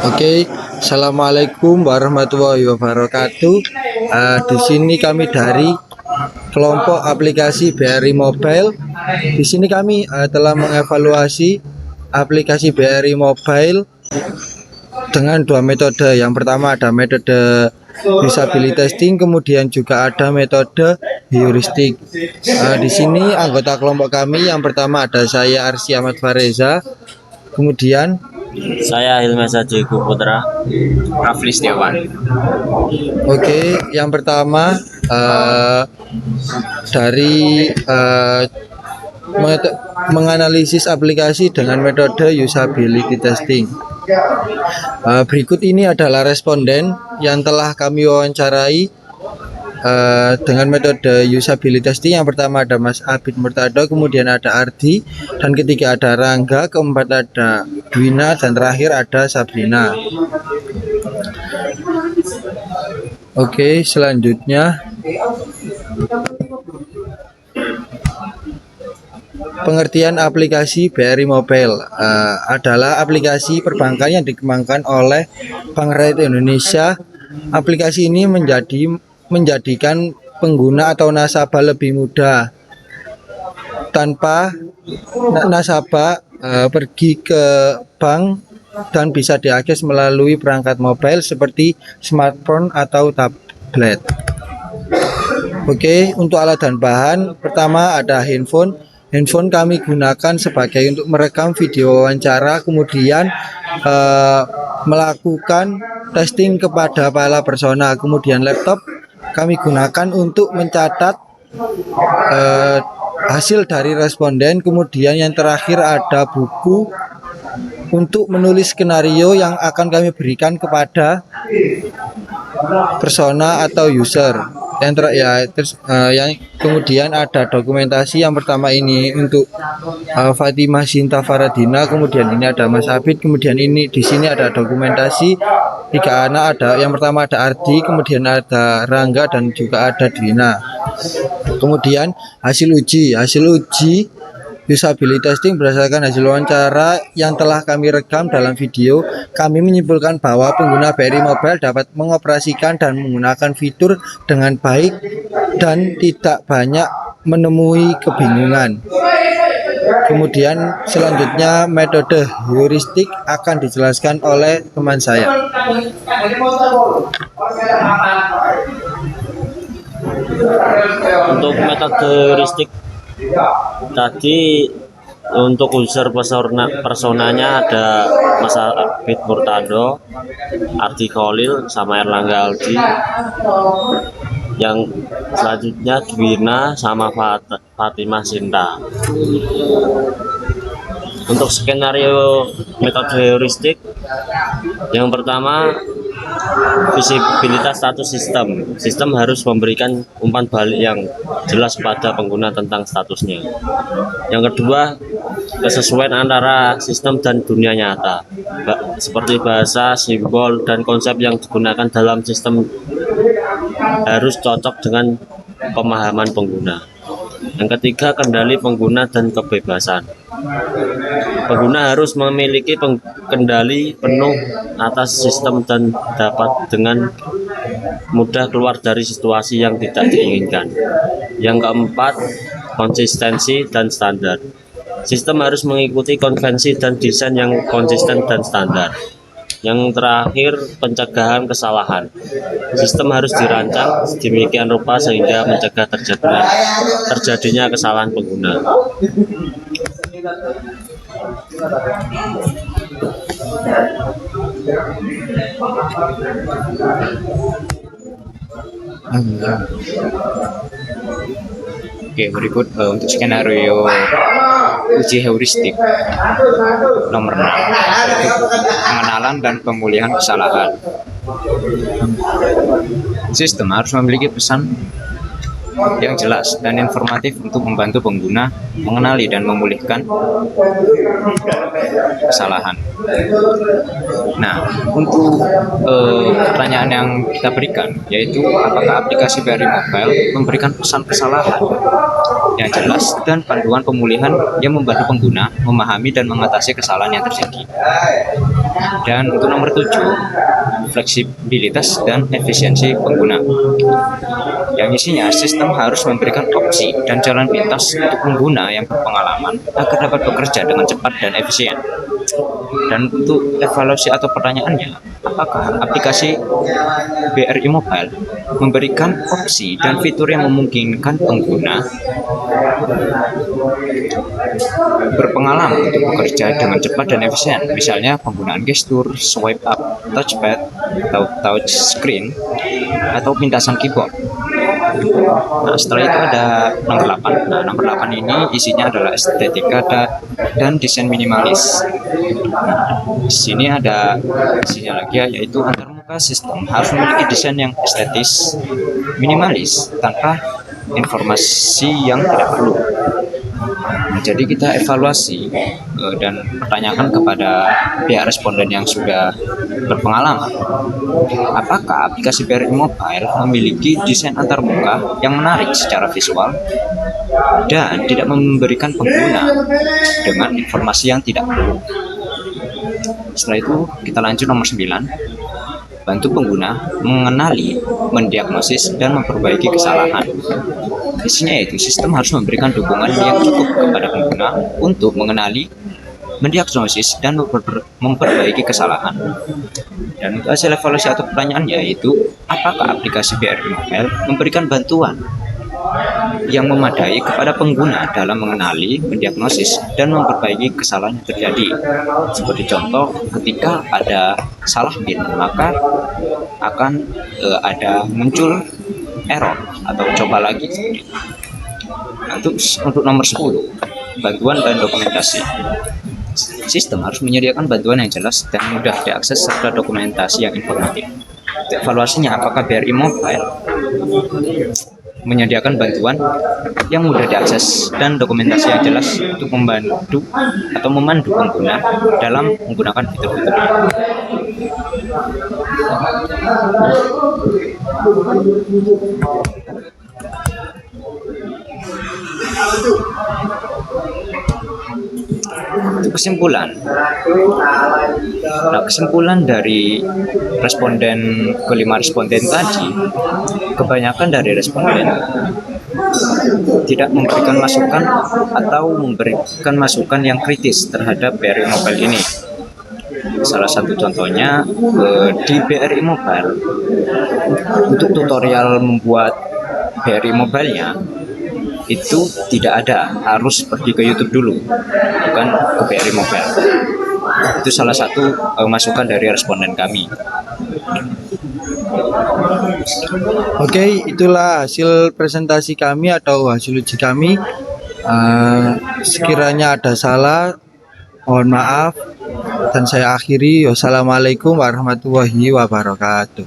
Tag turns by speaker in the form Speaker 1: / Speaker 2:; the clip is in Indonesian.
Speaker 1: Oke, assalamualaikum warahmatullahi wabarakatuh. Di sini kami dari kelompok aplikasi BRI Mobile. Di sini kami telah mengevaluasi aplikasi BRI Mobile dengan dua metode. Yang pertama ada metode usability testing, kemudian juga ada metode heuristik. Di sini anggota kelompok kami yang pertama ada saya Arsy Ahmad Fareza, kemudian
Speaker 2: Saya Hilmasa Jaiku Putra.
Speaker 3: Rafli Setiawan.
Speaker 1: Oke, yang pertama dari menganalisis aplikasi dengan metode usability testing. Berikut ini adalah responden yang telah kami wawancarai dengan metode usability testing. Yang pertama ada Mas Abid Murtado, kemudian ada Ardi, dan ketiga ada Rangga, keempat ada Dwina, dan terakhir ada Sabrina. Oke, selanjutnya pengertian aplikasi BRI Mobile adalah aplikasi perbankan yang dikembangkan oleh Bank Rakyat Indonesia. Aplikasi ini menjadikan pengguna atau nasabah lebih mudah tanpa nasabah pergi ke bank dan bisa diakses melalui perangkat mobile seperti smartphone atau tablet. Oke, untuk alat dan bahan, pertama ada handphone. Handphone kami gunakan sebagai untuk merekam video wawancara, kemudian melakukan testing kepada para persona. Kemudian laptop kami gunakan untuk mencatat hasil dari responden. Kemudian yang terakhir ada buku untuk menulis skenario yang akan kami berikan kepada persona atau user. Yang kemudian ada dokumentasi. Yang pertama ini untuk Fatimah Sinta Faradina, kemudian ini ada Mas Abid, kemudian ini di sini ada dokumentasi tiga anak, ada yang pertama ada Ardi, kemudian ada Rangga, dan juga ada Dwina. Kemudian hasil uji usability testing berdasarkan hasil wawancara yang telah kami rekam dalam video. Kami menyimpulkan bahwa pengguna BRI Mobile dapat mengoperasikan dan menggunakan fitur dengan baik dan tidak banyak menemui kebingungan. Kemudian selanjutnya metode heuristik akan dijelaskan oleh teman saya.
Speaker 2: Untuk metode heuristik tadi, untuk unsur personanya ada Mas Abid Murtado, Ardi Khalil, sama Erlangga Aldi. Yang selanjutnya Dwina sama Fatimah Sinta. Untuk skenario metode heuristik, yang pertama visibilitas status sistem. Sistem harus memberikan umpan balik yang jelas kepada pengguna tentang statusnya. Yang kedua, kesesuaian antara sistem dan dunia nyata, seperti bahasa, simbol, dan konsep yang digunakan dalam sistem harus cocok dengan pemahaman pengguna. Yang ketiga, kendali pengguna dan kebebasan. Pengguna harus memiliki kendali penuh atas sistem dan dapat dengan mudah keluar dari situasi yang tidak diinginkan. Yang keempat, konsistensi dan standar. Sistem harus mengikuti konvensi dan desain yang konsisten dan standar. Yang terakhir, pencegahan kesalahan. Sistem harus dirancang sedemikian rupa sehingga mencegah terjadinya kesalahan pengguna.
Speaker 3: Oke, berikut untuk skenario uji heuristik nomor 6, pengenalan dan pemulihan kesalahan. Sistem harus memiliki pesan yang jelas dan informatif untuk membantu pengguna mengenali dan memulihkan kesalahan. Nah, untuk pertanyaan yang kita berikan yaitu apakah aplikasi BRI Mobile memberikan pesan kesalahan? yang jelas, dan panduan pemulihan yang membantu pengguna memahami dan mengatasi kesalahan yang terjadi. Dan untuk nomor 7, fleksibilitas dan efisiensi pengguna. Yang isinya, sistem harus memberikan opsi dan jalan pintas untuk pengguna yang berpengalaman agar dapat bekerja dengan cepat dan efisien. Dan untuk evaluasi atau pertanyaannya, apakah aplikasi BRI Mobile memberikan opsi dan fitur yang memungkinkan pengguna berpengalaman untuk bekerja dengan cepat dan efisien, misalnya penggunaan gestur, swipe up, touchpad, atau touch screen, atau pintasan keyboard. Nah, setelah itu ada nomor 8. Nah, nomor 8 ini isinya adalah estetika dan desain minimalis. Di sini ada isinya lagi, yaitu antarmuka sistem harus memiliki desain yang estetis, minimalis, tanpa informasi yang tidak perlu. Nah, jadi kita evaluasi dan pertanyakan kepada pihak responden yang sudah berpengalaman, apakah aplikasi BRI Mobile memiliki desain antarmuka yang menarik secara visual dan tidak memberikan pengguna dengan informasi yang tidak perlu. Setelah itu kita lanjut nomor 9, bantu pengguna mengenali, mendiagnosis, dan memperbaiki kesalahan. Isinya yaitu sistem harus memberikan dukungan yang cukup kepada pengguna untuk mengenali, mendiagnosis, dan memperbaiki kesalahan. Dan untuk hasil evaluasi atau pertanyaannya yaitu, apakah aplikasi BRI Mobile memberikan bantuan yang memadai kepada pengguna dalam mengenali, mendiagnosis, dan memperbaiki kesalahan yang terjadi. Seperti contoh, ketika ada salah PIN, maka akan ada muncul error atau coba lagi. Untuk nomor 10, bantuan dan dokumentasi. Sistem harus menyediakan bantuan yang jelas dan mudah diakses serta dokumentasi yang informatif. Evaluasinya, apakah BRI Mobile menyediakan bantuan yang mudah diakses dan dokumentasi yang jelas untuk membantu atau memandu pengguna dalam menggunakan fitur-fiturnya. Untuk kesimpulan. Nah, kesimpulan dari kelima responden tadi, kebanyakan dari responden tidak memberikan masukan atau memberikan masukan yang kritis terhadap BRI Mobile ini. Salah satu contohnya di BRI Mobile, untuk tutorial membuat BRI Mobile-nya itu tidak ada, harus pergi ke YouTube dulu, bukan ke BRI Mobile. Itu salah satu masukan dari responden kami.
Speaker 1: Oke, itulah hasil presentasi kami atau hasil uji kami. Sekiranya ada salah, mohon maaf. Dan saya akhiri. Wassalamualaikum warahmatullahi wabarakatuh.